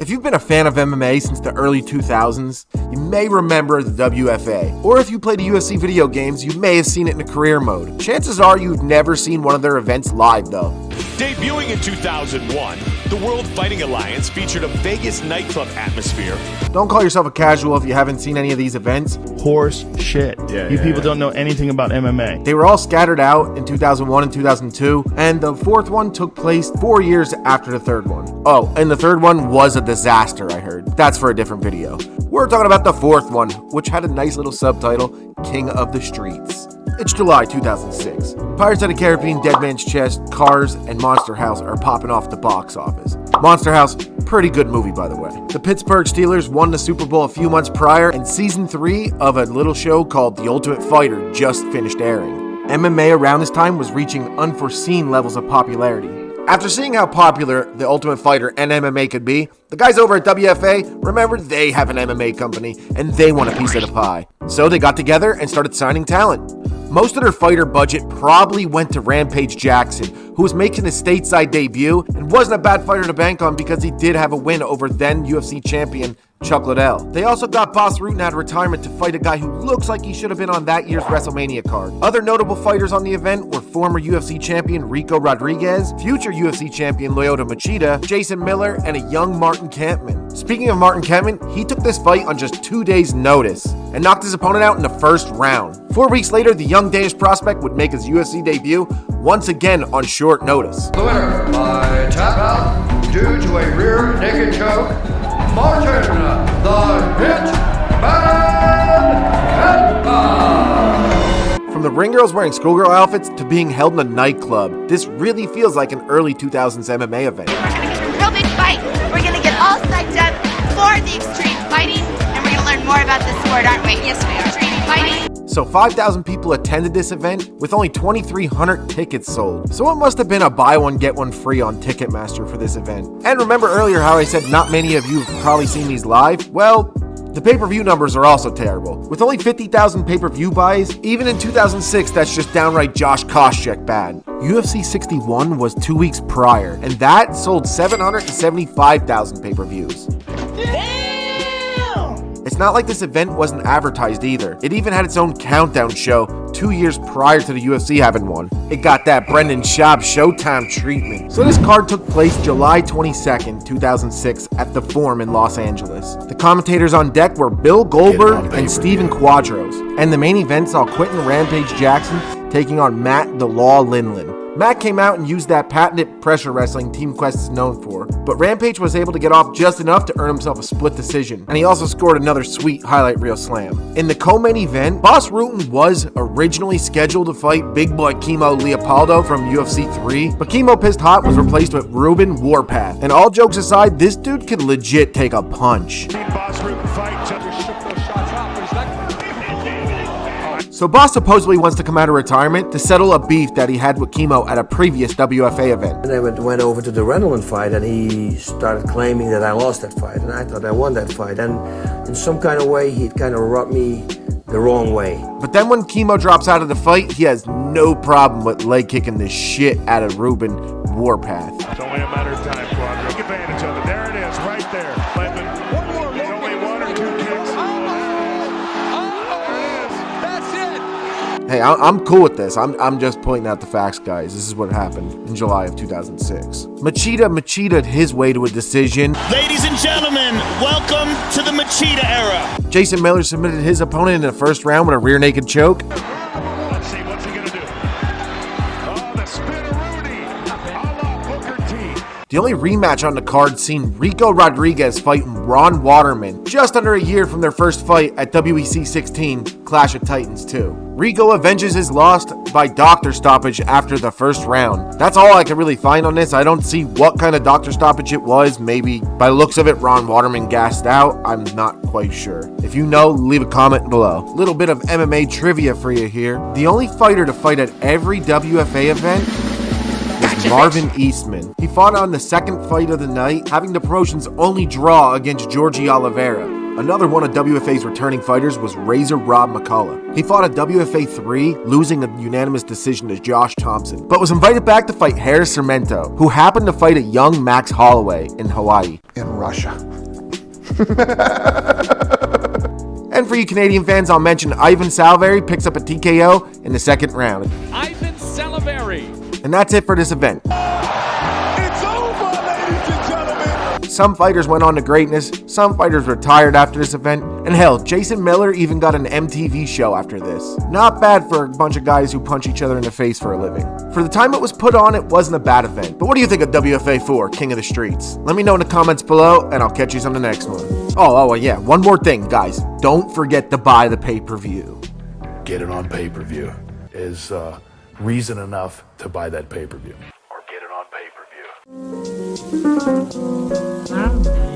If you've been a fan of MMA since the early 2000s, you may remember the WFA. Or if you played UFC video games, you may have seen it in a career mode. Chances are you've never seen one of their events live though. Debuting in 2001, the World Fighting Alliance featured a Vegas nightclub atmosphere. Don't call yourself a casual if you haven't seen any of these events. Horse shit. You people don't know anything about MMA. They were all scattered out in 2001 and 2002, and the fourth one took place 4 years after the third one. Oh, and the third one was a disaster, I heard. That's for a different video. We're talking about the fourth one, which had a nice little subtitle, King of the Streets. It's July 2006. Pirates of the Caribbean, Dead Man's Chest, Cars, and Monster House are popping off the box office. Monster House, pretty good movie by the way. The Pittsburgh Steelers won the Super Bowl a few months prior, and season 3 of a little show called The Ultimate Fighter just finished airing. MMA around this time was reaching unforeseen levels of popularity. After seeing how popular The Ultimate Fighter and MMA could be, the guys over at WFA remembered they have an MMA company and they want a piece of the pie. So they got together and started signing talent. Most of their fighter budget probably went to Rampage Jackson, who was making his stateside debut and wasn't a bad fighter to bank on because he did have a win over then UFC champion Chuck Liddell. They also got Bus Rutten out of retirement to fight a guy who looks like he should have been on that year's WrestleMania card. Other notable fighters on the event were former UFC champion Rico Rodriguez, future UFC champion Loyoto Machida, Jason Miller, and a young Martin Kampmann. Speaking of Martin Kampmann, he took this fight on just 2 days' notice and knocked his opponent out in the first round. 4 weeks later, the young Danish prospect would make his UFC debut once again on short notice. The winner by tap out due to a rear naked choke, Martin the Hitman. From the ring girls wearing schoolgirl outfits to being held in a nightclub, this really feels like an early 2000s MMA event. We're gonna get a real big fight. We're gonna get all psyched up for the extreme fighting, and we're gonna learn more about this sport, aren't we? Yes, we are. Extreme fighting. So 5,000 people attended this event with only 2,300 tickets sold. So it must have been a buy one get one free on Ticketmaster for this event. And remember earlier how I said not many of you have probably seen these live? Well, the pay-per-view numbers are also terrible. With only 50,000 pay-per-view buys, even in 2006, that's just downright Josh Koscheck bad. UFC 61 was 2 weeks prior, and that sold 775,000 pay-per-views. It's not like this event wasn't advertised either. It even had its own countdown show 2 years prior to the UFC having one. It got that Brendan Schaub Showtime treatment. So this card took place July 22nd, 2006 at the Forum in Los Angeles. The commentators on deck were Bill Goldberg and Steven Quadros. And the main event saw Quentin Rampage Jackson taking on Matt the Law Lindland. Matt came out and used that patented pressure wrestling Team Quest is known for, but Rampage was able to get off just enough to earn himself a split decision, and he also scored another sweet highlight reel slam. In the co-main event, Bus Rutten was originally scheduled to fight big boy Kimo Leopoldo from UFC 3, but Kimo Pissed Hot was replaced with Ruben Warpath, and all jokes aside, this dude can legit take a punch. So Boss supposedly wants to come out of retirement to settle a beef that he had with Kimo at a previous WFA event. And I went over to the Reynolds fight and he started claiming that I lost that fight and I thought I won that fight. And in some kind of way, he kind of rubbed me the wrong way. But then when Kimo drops out of the fight, he has no problem with leg kicking the shit out of Ruben Warpath. It's only a matter of time, Quadro. Take advantage of it. There it is, right there. One more. It's only 1 or 2 kicks. Hey, I'm cool with this. I'm just pointing out the facts, guys. This is what happened in July of 2006. Machida his way to a decision. Ladies and gentlemen, welcome to the Machida era. Jason Miller submitted his opponent in the first round with a rear naked choke. Let's see, what's he gonna do? Oh, the spin-a-rooney, a la Booker T. The only rematch on the card seen Rico Rodriguez fighting Ron Waterman just under a year from their first fight at WEC 16 Clash of Titans 2. Rico avenges his loss by doctor stoppage after the first round. That's all I can really find on this. I don't see what kind of doctor stoppage it was. Maybe by the looks of it, Ron Waterman gassed out. I'm not quite sure. If you know, leave a comment below. Little bit of MMA trivia for you here. The only fighter to fight at every WFA event was Marvin Eastman. He fought on the second fight of the night, having the promotion's only draw against Georgie Oliveira. Another one of WFA's returning fighters was Razor Rob McCullough. He fought at WFA 3, losing a unanimous decision to Josh Thompson, but was invited back to fight Harris Sarmento, who happened to fight a young Max Holloway in Hawaii. In Russia. And for you Canadian fans, I'll mention Ivan Salivary picks up a TKO in the second round. Ivan Salivary. And that's it for this event. It's over, ladies and gentlemen. Some fighters went on to greatness, some fighters retired after this event, and hell, Jason Miller even got an MTV show after this. Not bad for a bunch of guys who punch each other in the face for a living. For the time it was put on, it wasn't a bad event. But what do you think of WFA 4, King of the Streets? Let me know in the comments below, and I'll catch you on the next one. Oh, yeah, one more thing, guys. Don't forget to buy the pay-per-view. Get it on pay-per-view is reason enough to buy that pay-per-view. Or get it on pay-per-view.